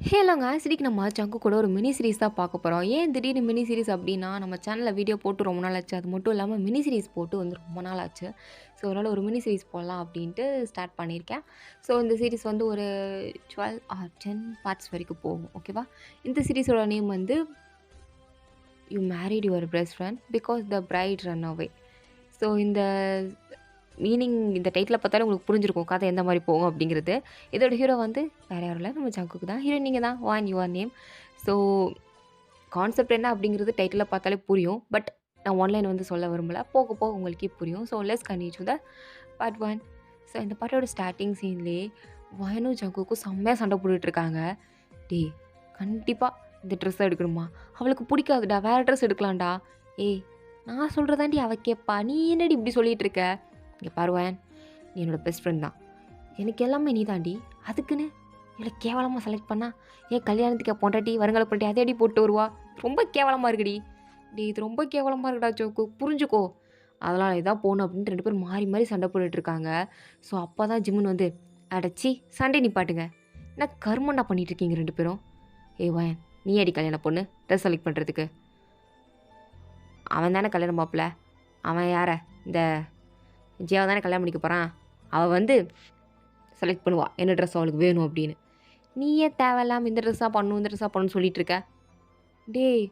ஹேலோங்க ஆக்சுவலிக்கு நம்ம ஜங்கு கூட ஒரு மினி சீரிஸ் தான் பார்க்க போகிறோம். ஏன் திடீர்னு மினி சீரிஸ் அப்படின்னா, நம்ம சேனலில் வீடியோ போட்டு ரொம்ப நாள் ஆச்சு. அது மட்டும் இல்லாமல் மினி சீரிஸ் போட்டு வந்து ரொம்ப நாள் ஆச்சு. ஸோ அதனால் ஒரு மினி சீரிஸ் போடலாம் அப்படின்ட்டு ஸ்டார்ட் பண்ணியிருக்கேன். ஸோ இந்த சீரிஸ் வந்து ஒரு 12 ஆர் 10 பார்ட்ஸ் வரைக்கும் போகும். ஓகேவா? இந்த சீரிஸோட நேம் வந்து you married your best friend because the bride run away. So இந்த மீனிங் இந்த டைட்டிலை பார்த்தாலே உங்களுக்கு புரிஞ்சிருக்கும் கதை எந்த மாதிரி போகும் அப்படிங்கிறது. இதோட ஹீரோ வந்து வேறு யாரும் இல்லை, நம்ம ஜங்குக்கு தான். ஹீரோ நீங்கள் தான், வான் யுவர் நேம். ஸோ கான்செப்ட் என்ன அப்படிங்கிறது டைட்டிலில் பார்த்தாலே புரியும். பட் நான் ஆன்லைன் வந்து சொல்ல விரும்பலை, போக போக உங்களுக்கே புரியும். So let's continue to the part 1. So இந்த பாட்டோட ஸ்டார்டிங் சீன்லேயே வானும் ஜங்குக்கும் செம்மையாக சண்டை போட்டுட்ருக்காங்க. டேய், கண்டிப்பாக இந்த ட்ரெஸ்ஸை எடுக்கணுமா? அவளுக்கு பிடிக்காதுடா, வேறு ட்ரெஸ் எடுக்கலாம்டா. ஏய், நான் சொல்கிறதாண்டி அவள் கேட்பா, நீ என்னடி இப்படி சொல்லிகிட்டு இருக்க? இங்கே பாருவேன், நீ என்னோடய பெஸ்ட் ஃப்ரெண்ட் தான், எனக்கு எல்லாமே நீ தாண்டி, அதுக்குன்னு இவ்வளோ கேவலமாக செலக்ட் பண்ணா ஏன் கல்யாணத்துக்கு பொண்டாட்டி வருங்கால பொண்டாட்டி அதே அடி போட்டு வருவா? ரொம்ப கேவலமாக இருக்குடி. டே, இது ரொம்ப கேவலமாக இருக்குடா ஜோக்கு, புரிஞ்சுக்கோ. அதெல்லாம் இதான் போகணும் அப்படின்ட்டு 2 பேரும் மாறி மாறி சண்டை போட்டுட்ருக்காங்க. ஸோ அப்போ தான் ஜிம்முன்னு வந்து, அடைச்சி சண்டை நிப்பாட்டுங்க, என்ன கருமண்டா பண்ணிகிட்ருக்கீங்க 2 பேரும்? ஏய் வாயன், நீ அடி கல்யாண பொண்ணு ட்ரெஸ் செலக்ட் பண்ணுறதுக்கு? அவன் தானே கல்யாணம் மாப்பிள்ள. அவன் யாரை? இந்த ஜியாவை தானே கல்யாணம் பண்ணிக்க போகிறான். அவள் வந்து செலக்ட் பண்ணுவாள் என்ன ட்ரெஸ் அவளுக்கு வேணும் அப்படின்னு. நீ ஏன் தேவையில்லாமல் இந்த ட்ரெஸ்ஸாக பண்ணணும் இந்த ட்ரெஸ்ஸாக பண்ணணும்னு சொல்லிட்டு இருக்க? டேய்,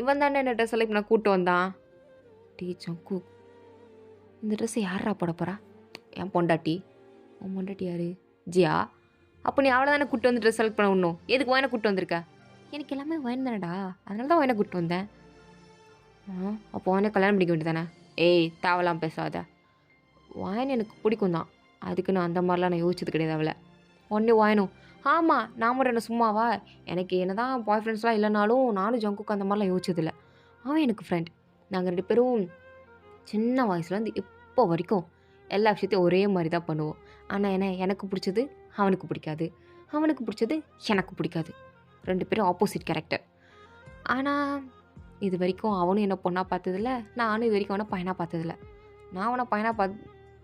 இவன் தானே என்ன ட்ரெஸ் செலக்ட் பண்ண கூப்பிட்டு வந்தான். டே சங்கு, இந்த ட்ரெஸ்ஸை யாரா போட போகிறா? என் பொண்டாட்டி. உன் பொண்டாட்டி யார்? ஜியா. அப்போ நீ அவளை தானே கூப்பிட்டு வந்து ட்ரெஸ் செலக்ட் பண்ண விடணும். எதுக்கு வாயினை கூப்பிட்டு வந்திருக்க? எனக்கு எல்லாமே வாயின் தானேடா, அதனால தான் வாயினை கூப்பிட்டு வந்தேன். அப்போ வாயினை கல்யாணம் பண்ணிக்க வேண்டியது தானே? ஏய், தேவலாம் பேசாத. வாயின் எனக்கு பிடிக்கும் தான், அதுக்கு நான் அந்த மாதிரிலாம் நான் யோசிச்சது கிடையாது அவளை. ஒன்றே வாயனும், ஆமாம் நான் மட்டும் என்ன சும்மாவா? எனக்கு என்ன தான் பாய் ஃப்ரெண்ட்ஸ்லாம் இல்லைனாலும் நானும் ஜங்குக்கு அந்த மாதிரிலாம் யோசிச்சதில்லை. அவன் எனக்கு ஃப்ரெண்ட். நாங்கள் 2 பேரும் சின்ன வயசுலேருந்து இப்போ வரைக்கும் எல்லா விஷயத்தையும் ஒரே மாதிரி தான் பண்ணுவோம். ஆனால் என்ன, எனக்கு பிடிச்சது அவனுக்கு பிடிக்காது, அவனுக்கு பிடிச்சது எனக்கு பிடிக்காது. 2 பேரும் ஆப்போசிட் கேரக்டர். ஆனால் இது வரைக்கும் அவனும் என்ன பொண்ணாக பார்த்ததில்ல, நானும் இது வரைக்கும் அவனை பையனாக பார்த்ததில்ல. நான் அவனை பையனாக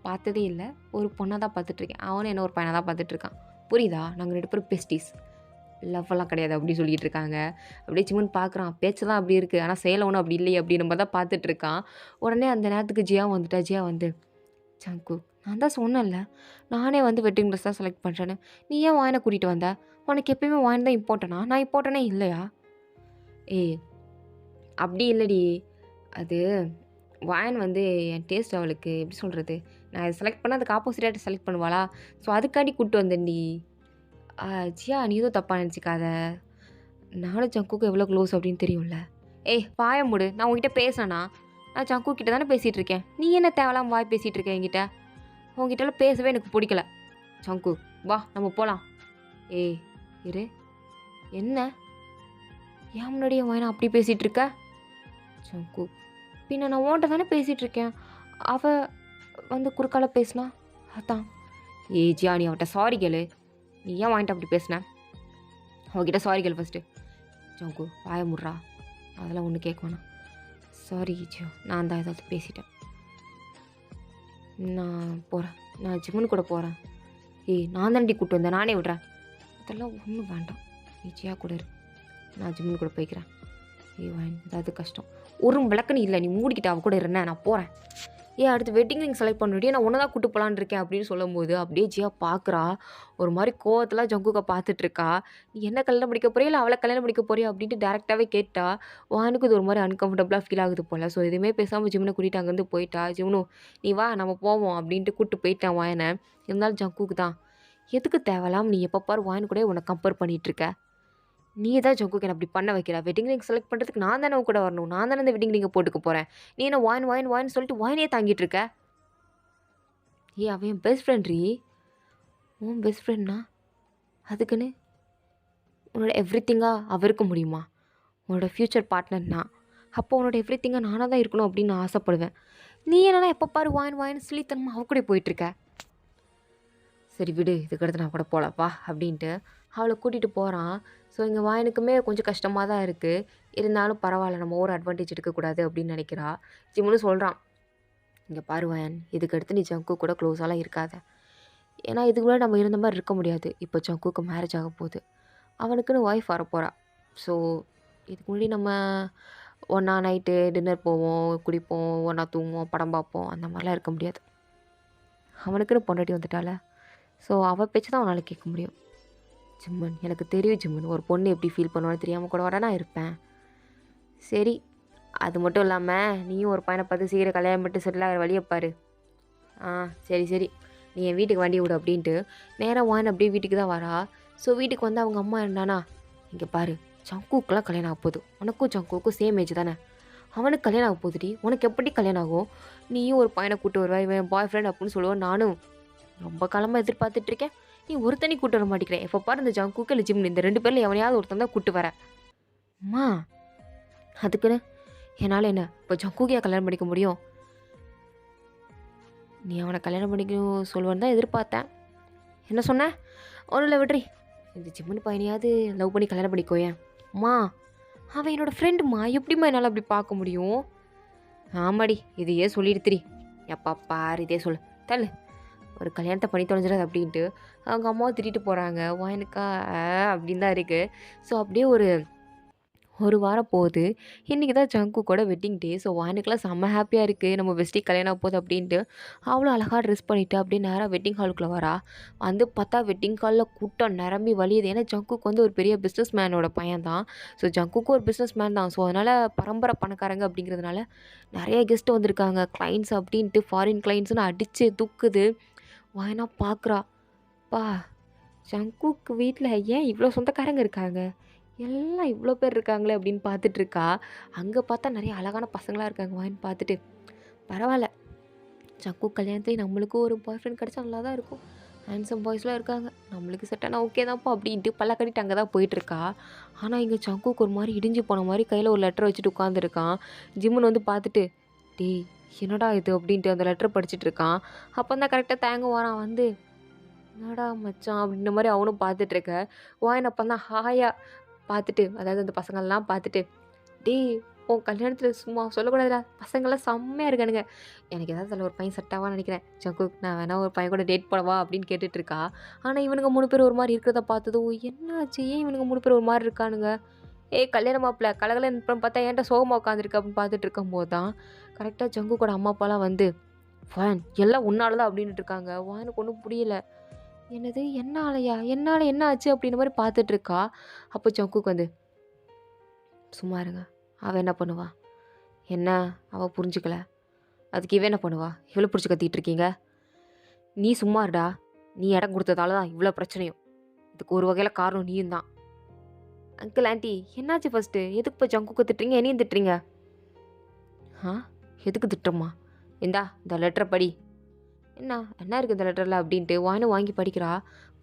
பார்த்ததே இல்லை, ஒரு பொண்ணாக தான் பார்த்துட்ருக்கேன். அவனும் என்ன ஒரு பையனாக தான் பார்த்துட்ருக்கான். புரியுதா? நாங்கள் 2 பேரும் பெஸ்டீஸ், லவ்வெல்லாம் கிடையாது அப்படி சொல்லிகிட்டு இருக்காங்க. அப்படியே சிம்மன் பார்க்குறான், பேச்சு தான் அப்படி இருக்குது, ஆனால் செயலை ஒன்றும் அப்படி இல்லையே அப்படி நம்ம தான் பார்த்துட்ருக்கான். உடனே அந்த நேரத்துக்கு ஜியா வந்துட்டா. ஜியா வந்து, ஜங்கு நான் தான் சொன்னேன்ல, நானே வந்து வெட்டிங் ட்ரெஸ் தான் செலக்ட் பண்ணுறேன்னு, நீ ஏன் வாயினை கூட்டிகிட்டு வந்த? உனக்கு எப்பயுமே வாயின் தான் இம்பார்ட்டனா? நான் இம்பார்ட்டனே இல்லையா? ஏய், அப்படி இல்லைடி, அது வாயன் வந்து என் டேஸ்ட் அவளுக்கு எப்படி சொல்கிறது, நான் இதை செலக்ட் பண்ணால் அதுக்கு ஆப்போசிட்டாக செலக்ட் பண்ணுவாளா? ஸோ அதுக்காண்டி கூப்பிட்டு வந்தேன்டி. ஜியா, நீ எதுவும் தப்பாக நினச்சிக்காத, நானும் ஜங்குக்கு எவ்வளோ க்ளோஸ் அப்படின்னு தெரியும்ல. ஏய் வாய மூடு, நான் உங்ககிட்ட பேசினேண்ணா, நான் ஜங்கு கிட்ட தானே பேசிகிட்டு இருக்கேன். நீ என்ன தேவலாம் வாய் பேசிகிட்டு இருக்கேன் என்கிட்ட? உங்ககிட்டலாம் பேசவே எனக்கு பிடிக்கல. ஜங்கு வா நம்ம போகலாம். ஏய் இரு, என்ன ஏன் முன்னாடி என் வாயனை அப்படி பேசிகிட்டு இருக்க? ஜங்கு, பின்ன நான் உன்கிட்ட தானே பேசிகிட்ருக்கேன், அவள் வந்து குறுக்கால பேசினா அதான். ஏய் ஜியா, நீ அவட்ட சாரி கேளு. நீ ஏன் வாங்கிட்டு அப்படி பேசின? அவகிட்ட சாரி கேளு ஃபஸ்ட்டு. ஜங்கு வாய முட்றா, அதெல்லாம் ஒன்று கேட்க வேணாம். சாரி ஜியா, நான் தான் ஏதாவது பேசிட்டேன், நான் போகிறேன், நான் ஜிம்முன்னு கூட போகிறேன். ஏய் நான் தானே கூப்பிட்டு வந்தேன், நானே விட்றேன். அதெல்லாம் ஒன்றும் வேண்டாம், நீ ஜியா கூட இரு, நான் ஜிம்முன்னு கூட போய்க்கிறேன். ஏய் வாயின், ஏதாவது கஷ்டம் ஒரு விளக்குன்னு இல்லை, நீ மூடிக்கிட்ட அவ கூட இருந்தேன், நான் போகிறேன். ஏன் அடுத்து வெட்டிங் ரிங் செலக்ட் பண்ணிட்டே, நான் ஒன்று தான் கூட்டு போகலான்னு இருக்கேன் அப்படின்னு சொல்லும்போது அப்படியே ஜியா பார்க்குறா. ஒரு மாதிரி கோவத்தில் ஜங்குக்கை பார்த்துட்ருக்கா. நீ என்ன கல்யாணம் படிக்க போறியா இல்லை அவளை கல்யாணம் படிக்க போறியா அப்படின்ட்டு டேரெக்டாகவே கேட்டா. வானுக்கு இது ஒரு மாதிரி அன்கம்ஃபர்டபுளாக ஃபீல் ஆகுது போல். ஸோ எதுவுமே பேசாமல் ஜிம்னை கூட்டிகிட்டு அங்கேருந்து போயிட்டா. ஜிம்னும் நீ வா நம்ம போவோம் அப்படின்ட்டு கூப்பிட்டு போயிட்டான் வாயனை. இருந்தாலும் ஜங்குக்கு தான், எதுக்கு தேவலாம் நீ எப்போ பாரு வாயின் கூட உன்னை கம்பேர் பண்ணிகிட்ருக்க? நீ தான் ஜங்குக்கு என்ன அப்படி பண்ண வைக்கிறா? வெட்டிங் ரிங் செலக்ட் பண்ணுறதுக்கு நான் தானே கூட வரணும், நான் தானே இந்த வெட்டிங் ரிங்கை போட்டுக்க போகிறேன். நீ என்ன வாயின் வாயின் வாயின் சொல்லிட்டு வாயினே தாங்கிட்டு இருக்க? ஏ அவன் என் பெஸ்ட் ஃப்ரெண்ட் ரீ, உன் பெஸ்ட் ஃப்ரெண்ட்னா அதுக்குன்னு உன்னோட எவ்ரி திங்காக அவ இருக்க முடியுமா? உன்னோட ஃப்யூச்சர் பார்ட்னர்னா அப்போ உன்னோட எவ்ரி திங்காக நானாக தான் இருக்கணும் அப்படின்னு நான் ஆசைப்படுவேன். நீ என்னன்னா எப்போ பாரு வாயின் வாயின் சொல்லித்தனமா அவ கூட போயிட்டுருக்க. சரி விடு, இதுக்கடுத்து நான் கூட போகலப்பா அப்படின்ட்டு அவளை கூட்டிகிட்டு போகிறான். ஸோ இங்கே வாயனுக்குமே கொஞ்சம் கஷ்டமாக தான் இருக்குது, இருந்தாலும் பரவாயில்ல, நம்ம ஒரு அட்வான்டேஜ் எடுக்கக்கூடாது அப்படின்னு நினைக்கிறா. ஜிம்முன்னு சொல்கிறான், இங்கே பாரு வாயன், இதுக்கடுத்து நீ ஜங்கு கூட க்ளோஸாலாம் இருக்காத. ஏன்னா இதுக்கு முன்னாடி நம்ம இருந்த மாதிரி இருக்க முடியாது, இப்போ ஜங்குக்கு மேரேஜ் ஆக போகுது. அவனுக்குன்னு ஒய்ஃப் வரப்போகிறா. ஸோ இதுக்கு முன்னாடி நம்ம ஒன்றா நைட்டு டின்னர் போவோம், குடிப்போம், ஒன்றா தூங்குவோம், படம் பார்ப்போம், அந்த மாதிரிலாம் இருக்க முடியாது. அவனுக்குன்னு பொண்டாட்டி வந்துட்டால. ஸோ அவள் பேச்சு தான் அவனால் கேட்க முடியும். ஜிம்மன், எனக்கு தெரியும் ஜிம்மன், ஒரு பொண்ணு எப்படி ஃபீல் பண்ணுவான்னு தெரியாமல் கூட வர நான் இருப்பேன். சரி, அது மட்டும் இல்லாமல் நீயும் ஒரு பையனை பார்த்து சீக்கிரம் கல்யாணம் பண்ணிட்டு செட்டில் ஆகிற வழியை பாரு. சரி சரி, நீ என் வீட்டுக்கு வண்டி விடு அப்படின்ட்டு நேராக வான் அப்படியே வீட்டுக்கு தான் வரா. ஸோ வீட்டுக்கு வந்து அவங்க அம்மா என்னன்னா, இங்கே பாரு, ஜங்குக்கெலாம் கல்யாணம் ஆக போகுது, உனக்கும் ஜங்குக்கும் சேம் ஏஜ் தானே, அவனுக்கு கல்யாணம் ஆக போகுதுடி, உனக்கு எப்படி கல்யாணம் ஆகும், நீயும் ஒரு பையனை கூப்பிட்டு வருவா, இவன் பாய் ஃப்ரெண்ட் அப்படின்னு சொல்லுவேன். நானும் ரொம்ப காலமாக எதிர்பார்த்துட்ருக்கேன், நீ ஒருத்தனி கூட்டு வர மாட்டேங்கிறேன், எப்போ பாரு இந்த ஜங்குக்கு இல்லை ஜிம்னு இந்த 2 பேரில் எவனையாவது ஒருத்தன் தான் கூப்பிட்டு வரேன். அம்மா அதுக்குன்னு என்னால் என்ன இப்போ ஜங்குக்கையா கல்யாணம் பண்ணிக்க முடியும், நீ அவனை கல்யாணம் பண்ணிக்கணும் சொல்லுவேன்னு தான் எதிர்பார்த்தேன். என்ன சொன்ன? ஒன்றும் இல்லை விட்ரி, இந்த ஜிம்மன் பையனையாவது லவ் பண்ணி கல்யாணம் பண்ணிக்கோயேன். அம்மா அவன் என்னோடய ஃப்ரெண்டுமா, எப்படிம்மா என்னால் அப்படி பார்க்க முடியும்? ஆமாடி, இதையே சொல்லிடுத்திரி, எப்பா பாரு இதே சொல்லு, தள்ளு, ஒரு கல்யாணத்தை பண்ணி தொலைஞ்சிடாது அப்படின்ட்டு அவங்க அம்மாவை திட்டிட்டு போகிறாங்க. வாயனுக்கா அப்படின்னு தான் இருக்குது. ஸோ அப்படியே ஒரு வாரம் போகுது. இன்றைக்கி தான் ஜங்கு கூட வெட்டிங் டே. ஸோ வாயனுக்கெலாம் செம்ம ஹாப்பியாக இருக்குது, நம்ம பெஸ்டி கல்யாணம் ஆக போகுது அப்படின்ட்டு. அவ்வளோ அழகாக ட்ரெஸ் பண்ணிவிட்டு அப்படியே நேராக வெட்டிங் ஹாலுக்குள்ளே வரா. வந்து பார்த்தா வெட்டிங் ஹாலில் கூட்டம் நிரம்பி வழியுது. ஏன்னா ஜங்குக்கு வந்து ஒரு பெரிய பிஸ்னஸ் மேனோட பையன் தான். ஸோ ஜங்குக்கு ஒரு பிஸ்னஸ் மேன் தான். ஸோ அதனால் பரம்பரை பணக்காரங்க அப்படிங்கிறதுனால நிறைய கெஸ்ட்டு வந்திருக்காங்க. கிளைண்ட்ஸ் அப்படின்ட்டு ஃபாரின் கிளைண்ட்ஸ்னு அடித்து தூக்குது. வாயனா பார்க்குறா, பா ஜங்குக்கு வீட்டில் ஏன் இவ்வளோ சொந்தக்காரங்க இருக்காங்க, எல்லாம் இவ்வளோ பேர் இருக்காங்களே அப்படின்னு பார்த்துட்ருக்கா. அங்கே பார்த்தா நிறைய அழகான பசங்களாக இருக்காங்க. வாயின்னு பார்த்துட்டு, பரவாயில்ல, ஜங்கு கல்யாணத்துலேயே நம்மளுக்கும் ஒரு பாய் ஃப்ரெண்ட் கிடச்சா நல்லா தான் இருக்கும், ஹேண்ட்ஸம் பாய்ஸ்லாம் இருக்காங்க, நம்மளுக்கு செட் ஆனால் ஓகே தான்ப்பா அப்படின்ட்டு பல்ல கட்டிட்டு அங்கே தான் போயிட்டுருக்கா. ஆனால் இங்கே ஜங்குக்கு ஒரு மாதிரி இடிஞ்சு போன மாதிரி கையில் ஒரு லெட்டர் வச்சுட்டு உட்காந்துருக்கான். ஜிம்முன்னு வந்து பார்த்துட்டு, டேய் என்னடா இது அப்படின்ட்டு அந்த லெட்டரை படிச்சுட்டு இருக்கான். அப்போ தான் கரெக்டாக தேங்க வரான் வந்து, என்னடா மச்சான் அப்படின்ற மாதிரி அவனும் பார்த்துட்ருக்க. வாயின் அப்போ தான் ஹாயாக பார்த்துட்டு, அதாவது அந்த பசங்கள்லாம் பார்த்துட்டு, டேய் உன் கல்யாணத்தில் சும்மா சொல்லக்கூடாதுடா, பசங்கள்லாம் செம்மையாக இருக்கானுங்க, எனக்கு ஏதாவது அதில் ஒரு பையன் செட் ஆவான்னு நினைக்கிறேன், ஜங்கு நான் வேணா ஒரு பையன் கூட டேட் போடவா அப்படின்னு கேட்டுட்ருக்கா. ஆனால் இவனுங்க 3 பேர் ஒரு மாதிரி இருக்கிறத பார்த்ததும், என்னாச்சு ஏன் இவனுங்க 3 பேர் ஒரு மாதிரி இருக்கானுங்க, கல்யாண மாப்பிள்ள கலகலன்னு பார்த்தா ஏன்டா சோகமாக உட்காந்துருக்கு அப்படின்னு பார்த்துட்டு இருக்கும்போது தான் கரெக்டாக ஜங்கு கூட அம்மா அப்பாலாம் வந்து, வான் எல்லாம் உன்னால தான் அப்படின்ட்டு இருக்காங்க. வானுக்கு ஒன்றும் புரியல, என்னது என்னாலையா, என்னால் என்ன ஆச்சு அப்படின்ற மாதிரி பார்த்துட்ருக்கா. அப்போ ஜங்குக்கு வந்து, சும்மா இருங்க, அவள் என்ன பண்ணுவா, என்ன அவள் புரிஞ்சுக்கல, அதுக்கு இவன் என்ன பண்ணுவா, இவ்வளோ பிடிச்சி கத்திட்டு இருக்கீங்க, நீ சும்மா இருடா, நீ இடம் கொடுத்ததால தான் இவ்வளோ பிரச்சனையும், இதுக்கு ஒரு வகையில் காரணம் நீயும் தான். அங்கிள் ஆண்டி என்னாச்சு ஃபஸ்ட்டு, எதுக்கு இப்போ ஜங்குக்கு திட்டுறீங்க, என்னையும் திட்டுறீங்க? எதுக்கு திட்டுறோமா, இந்தா இந்த லெட்டரை படி, என்ன இருக்குது இந்த லெட்டரில் அப்படின்ட்டு வாயினும் வாங்கி படிக்கிறா.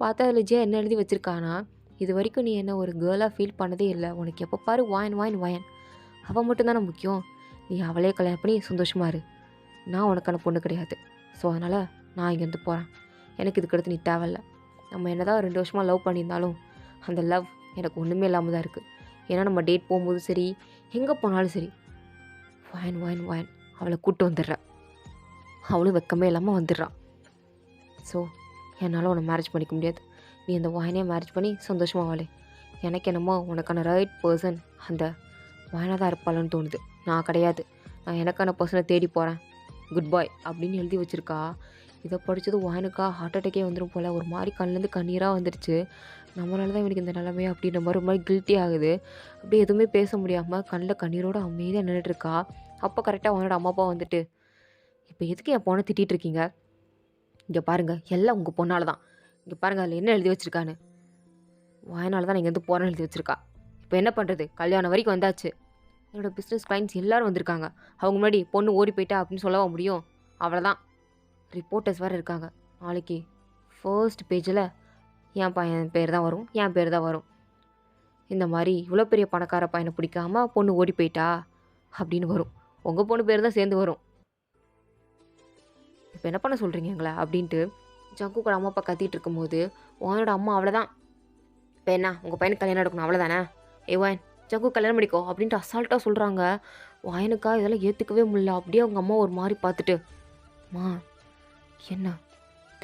பார்த்தா அதில் ஜே என்ன எழுதி வச்சுருக்கானா, இது வரைக்கும் நீ என்ன ஒரு கேர்ளாக ஃபீல் பண்ணதே இல்லை, உனக்கு எப்போ பாரு வாயன் அவள் மட்டும்தானே முக்கியம், நீ அவளே கல்யாணம் பண்ணி சந்தோஷமாக இரு, நான் உனக்கான பொண்ணு கிடையாது, ஸோ அதனால் நான் இங்கேருந்து போகிறேன், எனக்கு இதுக்கடுத்து நீ தேவையில்ல, நம்ம என்ன தான் 2 வருஷமாக லவ் பண்ணியிருந்தாலும் அந்த லவ் எனக்கு ஒன்றுமே இல்லாமல் தான் இருக்குது, ஏன்னா நம்ம டேட் போகும்போது சரி எங்கே போனாலும் சரி வாயன் அவளை கூப்பிட்டு வந்துடுறேன், அவளும் வெக்கமே இல்லாமல் வந்துடுறான். ஸோ என்னால் உன்னை மேரேஜ் பண்ணிக்க முடியாது, நீ அந்த வாயனே மேரேஜ் பண்ணி சந்தோஷமாக வாழே, எனக்கு என்னமோ உனக்கான ரைட் பர்சன் அந்த வாயனாக தான் இருப்பாளன்னு தோணுது, நான் கிடையாது, நான் எனக்கான பர்சனை தேடி போகிறேன், குட் பாய் அப்படின்னு எழுதி வச்சுருக்கா. இதை படித்தது வாயனுக்கா ஹார்ட் அட்டாக்கே வந்துடும் போல், ஒரு மாதிரி கண்ணிலேருந்து கண்ணீராக வந்துடுச்சு, நம்மளால தான் இவனுக்கு இந்த நிலைமையா அப்படின்ற மாதிரி ஒரு மாதிரி கில்ட்டி ஆகுது. அப்படியே எதுவுமே பேச முடியாமல் கண்ணில் கண்ணீரோடு அமைதியாக நின்றுட்டுருக்கா. அப்போ கரெக்டாக அவனோட அம்மா அப்பா வந்துட்டு, இப்போ எதுக்கு என் பொண்ணை திட்டிகிட்டு இருக்கீங்க, இங்கே பாருங்கள் எல்லாம் உங்கள் பொண்ணால் தான், இங்கே பாருங்கள் அதில் என்ன எழுதி வச்சுருக்கான்னு, வாயனால தான் நீங்கள் வந்து போகிறேன்னு எழுதி வச்சுருக்கா, இப்போ என்ன பண்ணுறது, கல்யாணம் வரைக்கும் வந்தாச்சு, என்னோடய பிஸ்னஸ் கிளைண்ட்ஸ் எல்லோரும் வந்திருக்காங்க, அவங்க முன்னாடி பொண்ணு ஓடி போயிட்டா அப்படின்னு சொல்லவா முடியும், அவ்வளோதான், ரிப்போர்ட்டர்ஸ் வேறு இருக்காங்க, நாளைக்கு ஃபர்ஸ்ட் பேஜில் என் பையன் பேர் தான் வரும், என் பேர் தான் வரும், இந்த மாதிரி இவ்வளோ பெரிய பணக்கார பையனை பிடிக்காமல் பொண்ணு ஓடி போயிட்டா அப்படின்னு வரும், உங்கள் பொண்ணு பேர் தான் சேர்ந்து வரும், இப்போ என்ன பண்ண சொல்கிறீங்க எங்களை அப்படின்ட்டு ஜங்கு கூட அம்மா அப்பா கத்திட்டு இருக்கும்போது உன்னோட அம்மா, அவ்வளோதான், இப்போ என்ன உங்கள் பையனுக்கு கல்யாணம் எடுக்கணும் அவ்வளோதானே, வாயன் ஜங்கு கல்யாணம் பண்ணிக்கோ அப்படின்ட்டு அசால்ட்டாக சொல்கிறாங்க. வாயனுக்கா இதெல்லாம் ஏற்றுக்கவே முடியல. அப்படியே அவங்க அம்மா ஒரு மாதிரி பார்த்துட்டு, மா என்ன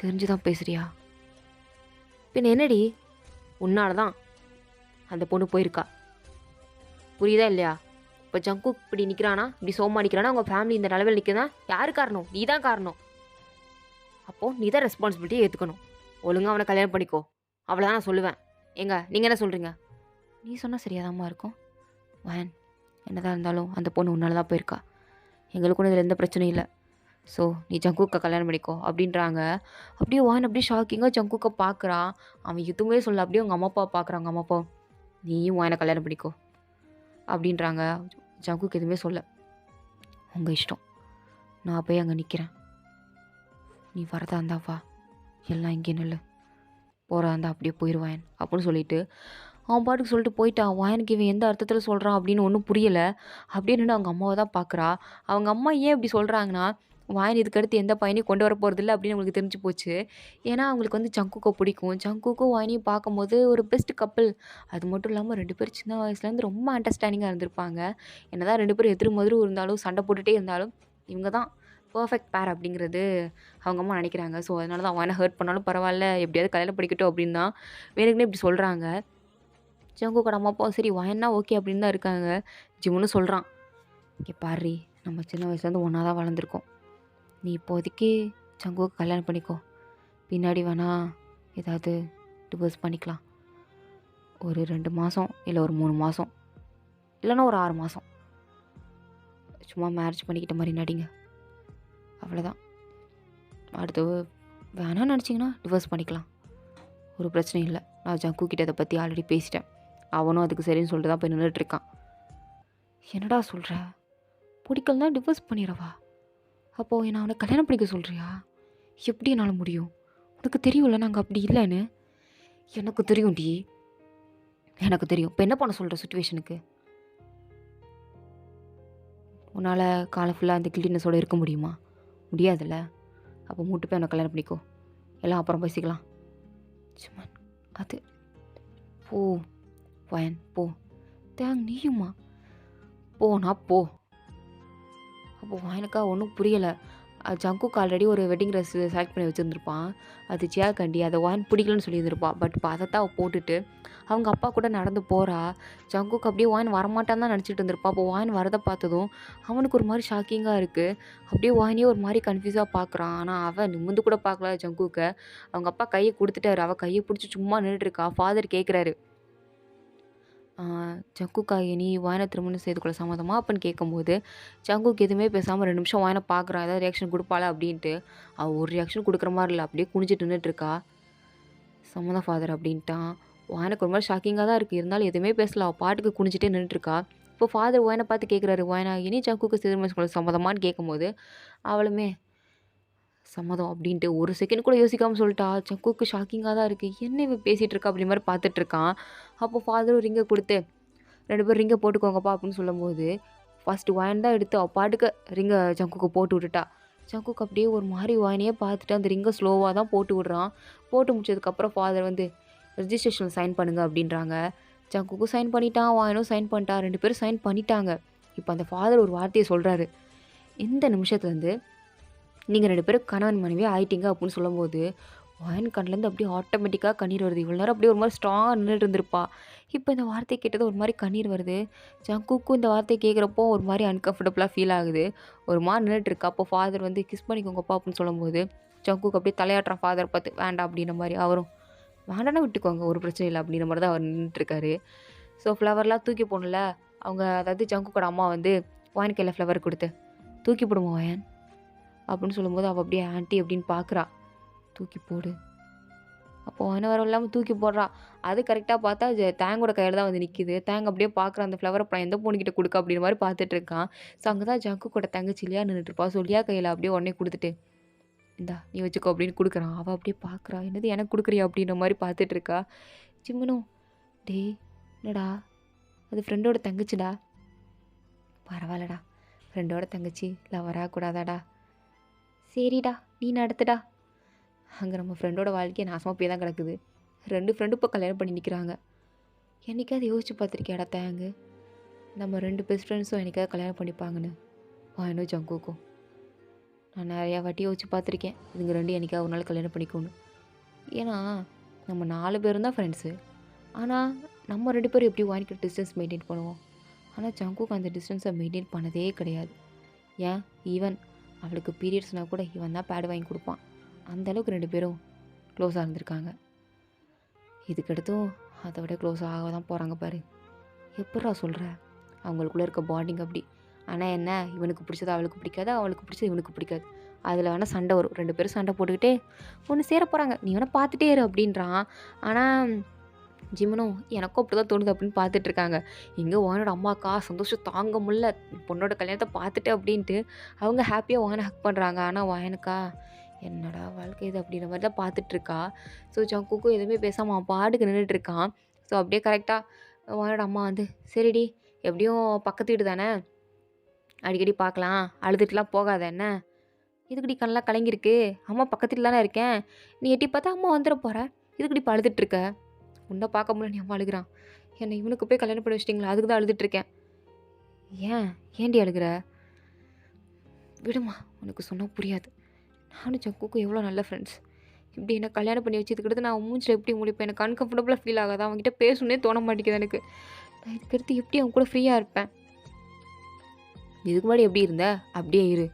தெரிஞ்சுதான் பேசுறியா, பின்ன என்னடி, உன்னால தான் அந்த பொண்ணு போயிருக்கா. புரியுதா இல்லையா? இப்போ ஜங்குக் இப்படி நிற்கிறானா, இப்படி சோகமாக நிற்கிறானா, அவங்க ஃபேமிலி இந்த நிலமையில் நிற்குதா, யார் காரணம்? நீ தான் காரணம். அப்போது நீ தான் ரெஸ்பான்சிபிலிட்டியை ஏற்றுக்கணும். ஒழுங்காக அவனை கல்யாணம் பண்ணிக்கோ, அவ்வளோதான் நான் சொல்லுவேன். ஏங்க நீங்கள் என்ன சொல்கிறீங்க? நீ சொன்னால் சரியாதாம்மா இருக்கும் வயன். என்னதான் இருந்தாலும் அந்த பொண்ணு உன்னால தான் போயிருக்கா. எங்களுக்கு ஒன்றும் இதில் எந்த பிரச்சனையும் இல்லை. ஸோ நீ ஜங்குக்கை கல்யாணம் பண்ணிக்கோ அப்படின்றாங்க. அப்படியே வான் அப்படியே ஷாக்கிங்காக ஜங்குக்கை பார்க்குறான். அவன் எதுவுமே சொல்ல. அப்படியே அவங்க அம்மா அப்பா பார்க்குறாங்க. அம்மா அப்பா நீயும் வாயனை கல்யாணம் பண்ணிக்கோ அப்படின்றாங்க. ஜங்குக்கு எதுவுமே சொல்ல. உங்கள் இஷ்டம், நான் போய் அங்கே நிற்கிறேன். நீ வரதா இருந்தா வா, எல்லாம் இங்கே நில்லு, போகிறா இருந்தா அப்படியே போயிடுவாயன் அப்படின்னு சொல்லிட்டு அவன் பாட்டுக்கு சொல்லிட்டு போயிட்டான். வாயனுக்கு இவன் எந்த அர்த்தத்தில் சொல்கிறான் அப்படின்னு ஒன்றும் புரியலை. அப்படியே நின்று அவங்க அம்மாவை தான் பார்க்குறா. அவங்க அம்மா ஏன் இப்படி சொல்கிறாங்கன்னா, வாயன் இதுக்கடுத்து எந்த பையனையும் கொண்டு வர போகிறதில்ல அப்படின்னு அவங்களுக்கு தெரிஞ்சு போச்சு. ஏன்னா அவங்களுக்கு வந்து ஜங்குக்கோ பிடிக்கும். ஜங்குக்கும் வாயனையும் பார்க்கும்போது ஒரு பெஸ்ட் கப்பிள். அது மட்டும் இல்லாமல் 2 பேரும் சின்ன வயசுலேருந்து ரொம்ப அண்டர்ஸ்டாண்டிங்காக இருந்திருப்பாங்க. என்னதான் 2 பேரும் எதிர் மதுரும் இருந்தாலும் சண்டை போட்டுகிட்டே இருந்தாலும் இவங்க தான் பர்ஃபெக்ட் பேர் அப்படிங்கிறது அவங்க அம்மா நினைக்கிறாங்க. ஸோ அதனால தான் வாயனை ஹர்ட் பண்ணாலும் பரவாயில்ல, எப்படியாவது கல்யாணம் படிக்கட்டும் அப்படின்னு தான் வேணுக்குனே இப்படி சொல்கிறாங்க. ஜங்குக்கோட அம்மா அப்பா சரி வாயன்னா ஓகே அப்படின்னு தான் இருக்காங்க. ஜிம்முன்னு சொல்கிறான், இங்கே பாரு நம்ம சின்ன வயசுலேருந்து ஒன்றா தான் வளர்ந்துருக்கோம். நீ இப்போதைக்கு ஜங்குக்கு கல்யாணம் பண்ணிக்கோ, பின்னாடி வேணா ஏதாவது டிவோர்ஸ் பண்ணிக்கலாம். ஒரு 2 மாதம் இல்லை ஒரு 3 மாதம் இல்லைன்னா ஒரு 6 மாதம் சும்மா மேரேஜ் பண்ணிக்கிட்ட மாதிரி நடிங்க, அவ்வளோதான். அடுத்து வேணான்னு நினச்சிங்கன்னா டிவோர்ஸ் பண்ணிக்கலாம், ஒரு பிரச்சனையும் இல்லை. நான் ஜங்கு கிட்ட அதை பற்றி ஆல்ரெடி பேசிட்டேன். அவனும் அதுக்கு சரின்னு சொல்லிட்டு தான் போய் நின்றுட்டுருக்கான். என்னடா சொல்கிற? பிடிக்கலனா டிவோர்ஸ் பண்ணிடவா? அப்போது என்ன அவனை கல்யாணம் பண்ணிக்க சொல்கிறியா? எப்படி என்னால் முடியும்? உனக்கு தெரியும்ல நாங்கள் அப்படி இல்லைன்னு. எனக்கு தெரியும் டி, எனக்கு தெரியும். இப்போ என்ன பண்ண சொல்கிற சுச்சுவேஷனுக்கு? உன்னால் காலம் ஃபுல்லாக அந்த கில்டினஸோடு இருக்க முடியுமா? முடியாதுல்ல. அப்போ மூட்டு போய் அவனை கல்யாணம் பண்ணிக்கோ, எல்லாம் அப்புறம் பேசிக்கலாம். சும்மா அது போ வயன் போ. தேங் நீயுமா? போனா போ. அப்போ வயனுக்கா ஒன்றும் புரியலை. ஜங்குக்கு ஆல்ரெடி ஒரு வெட்டிங் ட்ரெஸ் செலக்ட் பண்ணி வச்சுருந்துருப்பான். அது ஜியா கண்டி அதை வான் பிடிக்கலன்னு சொல்லியிருந்திருப்பான். பட் இப்போ அதைத்தான் அவள் போட்டுட்டு அவங்க அப்பா கூட நடந்து போகிறா. ஜங்குக்கு அப்படியே வாயின் வரமாட்டான்னு தான் நினச்சிட்டு இருந்திருப்பான். அப்போ வாயின் வரதை பார்த்ததும் அவனுக்கு ஒரு மாதிரி ஷாக்கிங்காக இருக்குது. அப்படியே வாயினே ஒரு மாதிரி கன்ஃபியூஸாக பார்க்குறான். ஆனால் அவன் நிமிந்து கூட பார்க்கல ஜங்குக்கு. அவங்க அப்பா கையை கொடுத்துட்டாரு. அவள் கையை பிடிச்சி சும்மா நின்றுட்டுருக்கா. ஃபாதர் கேட்குறாரு, ஜங்குக்கா நீ வாயனை திருமணம் செய்து கொள்ள சம்மதமா அப்படின்னு கேட்கும்போது ஜங்குக்கு எதுவுமே பேசாமல் 2 நிமிஷம் வாயனை பார்க்குறான், ஏதாவது ரியாக்ஷன் கொடுப்பாளா அப்படின்ட்டு. அவள் ஒரு ரியாக்ஷன் கொடுக்குற மாதிரி இல்லை, அப்படியே குனிஞ்சிட்டு நின்றுட்டுருக்கா. சம்மதம் ஃபாதர் அப்படின்ட்டான். வாயனுக்கு ஒரு மாதிரி ஷாக்கிங்காக தான் இருக்குது. இருந்தாலும் எதுவுமே பேசல, அவள் பாட்டுக்கு குனிஞ்சிட்டே நின்றுட்டுருக்கா. இப்போ ஃபாதர் வாயனை பார்த்து கேட்குறாரு, வாயனா இனி ஜங்குக்கு திருமணம் கொள்ள சம்மதமானு கேட்கும்போது அவளுமே சம்மதம் அப்படின்ட்டு ஒரு செகண்ட் கூட யோசிக்காமல் சொல்லிட்டா. ஜங்குக்கு ஷாக்கிங்காக தான் இருக்குது, என்ன இவன் பேசிகிட்டு இருக்கா அப்படி மாதிரி பார்த்துட்ருக்கான். அப்போ ஃபாதரும் ரிங்கை கொடுத்து 2 பேரும் ரிங்கை போட்டுக்கோங்கப்பா அப்படின்னு சொல்லும்போது ஃபஸ்ட்டு வாயின் தான் எடுத்து அவள் பாட்டுக்கு ரிங்கை ஜங்குக்கு போட்டு விட்டுட்டா. ஜங்குக்கு அப்படியே ஒரு மாதிரி வாயினையே பார்த்துட்டு அந்த ரிங்கை ஸ்லோவாக தான் போட்டு விடுறான். போட்டு முடிச்சதுக்கப்புறம் ஃபாதர் வந்து ரெஜிஸ்ட்ரேஷனில் சைன் பண்ணுங்க அப்படின்றாங்க. ஜங்குக்கும் சைன் பண்ணிட்டான், வாயினும் சைன் பண்ணிட்டான். 2 பேரும் சைன் பண்ணிட்டாங்க. இப்போ அந்த ஃபாதர் ஒரு வார்த்தையை சொல்கிறாரு, இந்த நிமிஷத்துலேருந்து நீங்கள் 2 பேரும் கணவன் மனைவி ஆயிட்டீங்க அப்படின்னு சொல்லும்போது வாயின் கண்ணிலேருந்து அப்படியே ஆட்டோமேட்டிக்காக கண்ணீர் வருது. இவ்வளோ நேரம் அப்படியே ஒரு மாதிரி ஸ்ட்ராங்காக நின்றுட்டு இருந்திருப்பா. இப்போ இந்த வார்த்தையை கேட்டது ஒரு மாதிரி கண்ணீர் வருது. ஜங்குக்கும் இந்த வார்த்தையை கேட்குறப்போ ஒரு மாதிரி அன்கம்ஃபர்டபுளாக ஃபீல் ஆகுது. ஒரு மாதிரி நின்றுட்டு இருக்கா. அப்போ ஃபாதர் வந்து கிஸ் பண்ணிக்கோங்கப்பா அப்படின்னு சொல்லும்போது ஜங்குக்கு அப்படியே தலையாட்டுறான் ஃபாதர் பார்த்து, வேண்டாம் அப்படின்ற மாதிரி. அவரும் வேண்டாம்னா விட்டுக்கோங்க, ஒரு பிரச்சனை இல்லை அப்படின்ற மாதிரி தான் அவர் நின்றுட்டுருக்காரு. ஸோ ஃப்ளவர்லாம் தூக்கி போடணும்ல அவங்க, அதாவது ஜங்குக்கோட அம்மா வந்து வாயின் கையில் ஃப்ளவர் கொடுத்து தூக்கி போடுமா வாயன் அப்படின்னு சொல்லும்போது அவள் அப்படியே ஆன்ட்டி அப்படின்னு பார்க்குறா. தூக்கி போடு. அப்போ வாயனை வர இல்லாமல் தூக்கி போடுறா. அது கரெக்டாக பார்த்தா தேங்கோட கையில் தான் வந்து நிற்கிது. தேங்க அப்படியே பார்க்குற அந்த ஃப்ளவரை அப்புறம் எந்த பொண்ணுக்கிட்ட கொடுக்க அப்படின்ற மாதிரி பார்த்துட்டு இருக்கான். ஸோ அங்கே தான் ஜங்குக்கோட தங்கச்சி லியா நின்றுட்டுருப்பா. ஸோ லியா கையில் அப்படியே உடனே கொடுத்துட்டு இந்தா நீ வச்சுக்கோ அப்படின்னு கொடுக்குறான். அவள் அப்படியே பார்க்குறா, என்னது எனக்கு கொடுக்குறியா அப்படின்ற மாதிரி பார்த்துட்ருக்கா. ஜிம்மனும் டேய் என்னடா அது ஃப்ரெண்டோட தங்கச்சிடா, பரவாயில்லடா ஃப்ரெண்டோட தங்கச்சி லவராக கூடாதாடா, சரிடா நீ நடத்துடா. அங்கே நம்ம ஃப்ரெண்டோட வாழ்க்கையை நாசமாக போய் தான் கிடக்குது. 2 ஃப்ரெண்டு இப்போ கல்யாணம் பண்ணி நிற்கிறாங்க. என்றைக்காவது யோசிச்சு பார்த்துருக்கியாடா தேங்கு, நம்ம 2 பெஸ்ட் ஃப்ரெண்ட்ஸும் என்றைக்காவது கல்யாணம் பண்ணிப்பாங்கன்னு? வாயனோ ஜங்குக்கும் நான் நிறையா வாட்டி யோசிச்சு பார்த்துருக்கேன், இதுங்க 2 என்றைக்காவது ஒரு நாள் கல்யாணம் பண்ணிக்கோன்னு. ஏன்னா நம்ம 4 பேரும் தான் ஃப்ரெண்ட்ஸு. ஆனால் நம்ம 2 பேரும் எப்படி வாங்கிக்கிற டிஸ்டன்ஸ் மெயின்டைன் பண்ணுவோம். ஆனால் ஜங்குக்கு அந்த டிஸ்டன்ஸை மெயின்டைன் பண்ணதே கிடையாது. ஏன் ஈவன் அவளுக்கு பீரியட்ஸ்னால் கூட இவன் தான் பேட் வாங்கி கொடுப்பான். அந்தளவுக்கு 2 பேரும் க்ளோஸாக இருந்திருக்காங்க. இதுக்கடுத்தும் அதை விட க்ளோஸ் ஆக தான் போகிறாங்க பாரு. எப்பட்றா சொல்கிற? அவங்களுக்குள்ளே இருக்க பாண்டிங் அப்படி. ஆனால் என்ன, இவனுக்கு பிடிச்சது அவளுக்கு பிடிக்காது, அவளுக்கு பிடிச்சது இவனுக்கு பிடிக்காது. அதில் வேணால் சண்டை வரும். 2 பேரும் சண்டை போட்டுக்கிட்டே ஒன்று சேர போகிறாங்க. நீ வேணால் பார்த்துட்டே இரு அப்படின்றான். ஆனால் ஜிமனும் எனக்கும் அப்படி தான் தோணுது அப்படின்னு பார்த்துட்ருக்காங்க. இங்கே வானோட அம்மாக்கா சந்தோஷம் தாங்க முடியல, பொண்ணோட கல்யாணத்தை பார்த்துட்டு அப்படின்ட்டு அவங்க ஹாப்பியாக வானை ஹக் பண்ணுறாங்க. ஆனால் வாயனுக்கா என்னடா வாழ்க்கை இது அப்படின்ற மாதிரி தான் பார்த்துட்ருக்கா. ஸோ ஜங்குக்கும் எதுவுமே பேசாமல் அவன் பாட்டுக்கு நின்றுட்டுருக்கான். ஸோ அப்படியே கரெக்டாக வானோட அம்மா வந்து சரிடி எப்படியும் பக்கத்து வீடு தானே, அடிக்கடி பார்க்கலாம், அழுதுட்டுலாம் போகாத என்ன, இதுக்குடி கண்ணெலாம் கலங்கிருக்கு, அம்மா பக்கத்துல தானே இருக்கேன், நீ எட்டி பார்த்தா அம்மா வந்துட போகிற, இதுக்குடி இப்போ அழுதுட்ருக்க, உன்னை பார்க்க முடியல நீ அம்மா அழுகிறான், என்னை இவனுக்கு போய் கல்யாணம் பண்ணி வச்சிட்டிங்களா, அதுக்கு தான் அழுதுட்ருக்கேன். ஏன்டி அழுகிற, விடுமா, உனக்கு சொன்னால் புரியாது, நானும் ஜங்குக்கும் எவ்வளோ நல்ல ஃப்ரெண்ட்ஸ், இப்படி என்ன கல்யாணம் பண்ணி வச்சதுக்கிட்ட நான் மூஞ்சில் எப்படி முடிப்பேன், எனக்கு அன்கம்ஃபர்டபுளாக ஃபீல் ஆகாது, அவன்கிட்ட பேசணுன்னே தோண மாட்டேங்குது எனக்கு, நான் இதுக்கடுத்து எப்படி அவன் கூட ஃப்ரீயாக இருப்பேன். இதுக்கு முன்னாடி எப்படி இருந்த அப்படியே இரு,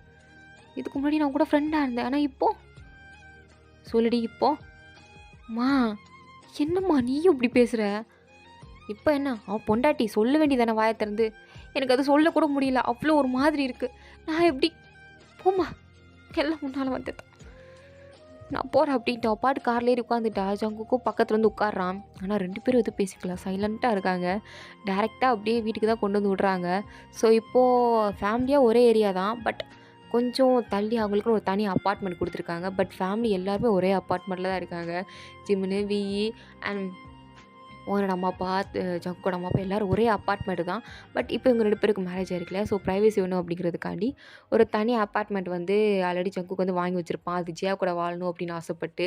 இதுக்கு முன்னாடி நான் கூட ஃப்ரெண்டாக இருந்தேன், ஆனால் இப்போ சொல்லுடி இப்போ மா, என்னம்மா நீயும் இப்படி பேசுகிற, இப்போ என்ன அவன் பொண்டாட்டி சொல்ல வேண்டியதானே வாயை திறந்து, எனக்கு அது சொல்லக்கூட முடியல, அவ்வளோ ஒரு மாதிரி இருக்குது, நான் எப்படி போம்மா, எல்லாம் முன்னால் வந்துட்டேன், நான் போகிறேன் அப்படின்ட்டு அவள் பாட்டு கார்லேயே உட்காந்துட்டா. ஜங்குக்கும் பக்கத்தில் வந்து உட்காடுறான். ஆனால் 2 பேரும் எதுவும் பேசிக்கலாம், சைலண்ட்டாக இருக்காங்க. டேரெக்டாக அப்படியே வீட்டுக்கு தான் கொண்டு வந்து விட்றாங்க. ஸோ இப்போது ஃபேமிலியாக ஒரே ஏரியா தான், பட் கொஞ்சம் தள்ளி அவங்களுக்குன்னு ஒரு தனி அப்பார்ட்மெண்ட் கொடுத்துருக்காங்க. பட் ஃபேமிலி எல்லாருமே ஒரே அப்பார்ட்மெண்ட்டில் தான் இருக்காங்க. ஜிம்னு விஇ அண்ட் ஓனோட அம்மா அப்பா, ஜங்கோட அம்மா அப்பா எல்லோரும் ஒரே அப்பார்ட்மெண்ட்டு தான். பட் இப்போ இவங்க 2 பேருக்கு மேரேஜ் ஆகிருக்கல, ஸோ ப்ரைவசி வேணும் அப்படிங்கிறதுக்காண்டி ஒரு தனி அப்பார்ட்மெண்ட் வந்து ஆல்ரெடி ஜங்குக்கு வந்து வாங்கி வச்சுருப்பான். அது ஜியா கூட வாழணும் அப்படின்னு ஆசைப்பட்டு.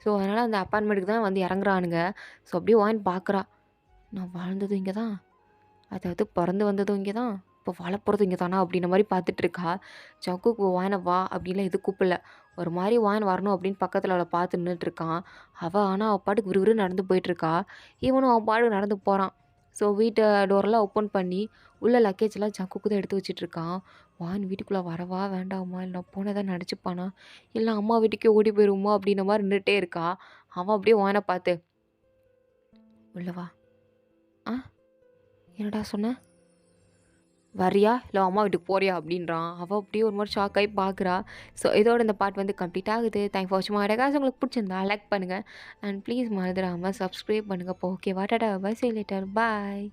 ஸோ அதனால் அந்த அப்பார்ட்மெண்ட்டுக்கு தான் வந்து இறங்குறானுங்க. ஸோ அப்படியே வாங்கி பார்க்குறா, நான் வாழ்ந்ததும் இங்கே தான், அதாவது பிறந்து வந்ததும் இங்கே தான், இப்போ வாழ போகிறதும் இங்கே தானா அப்படின்ற மாதிரி பார்த்துட்ருக்கா. ஜங்குக்கு வாயனை வா அப்படின்லாம் எதுவும் கூப்பிடல, ஒரு மாதிரி வாயன் வரணும் அப்படின்னு பக்கத்தில் அவளை பார்த்து நின்றுட்டுருக்கான். ஆனால் அவள் பாட்டுக்கு விறுவிறு நடந்து போயிட்டுருக்கா. இவனும் அவன் பாட்டுக்கு நடந்து போகிறான். ஸோ வீட்டை டோரெல்லாம் ஓப்பன் பண்ணி உள்ள லக்கேஜெல்லாம் ஜங்குக்கு தான் எடுத்து வச்சிட்ருக்கான். வான் வீட்டுக்குள்ளே வரவா வேண்டாமா, இல்லை நான் போனதான் நினச்சிப்பானா, இல்லை அம்மா வீட்டுக்கே ஓடி போயிடுவோமா அப்படின்ற மாதிரி நின்றுட்டே இருக்கா. அவன் அப்படியே வாயனை பார்த்து உள்ளவா, என்னடா சொன்ன, வரியா இல்லை அம்மா வீட்டுக்கு போறியா அப்படின்றான். அவள் அப்படியே ஒரு மாதிரி ஷாக் ஆகி பார்க்குறா. ஸோ இதோட இந்த பார்ட் வந்து கம்ப்ளீட் ஆகுது. தேங்க்ஸ் ஃபார் வாட்சிங். காசு உங்களுக்கு பிடிச்சிருந்தா லைக் பண்ணுங்கள் அண்ட் ப்ளீஸ் மறந்துடாமல் சப்ஸ்கிரைப் பண்ணுங்கள். இப்போ ஓகேவா, tata bye, see you later, bye.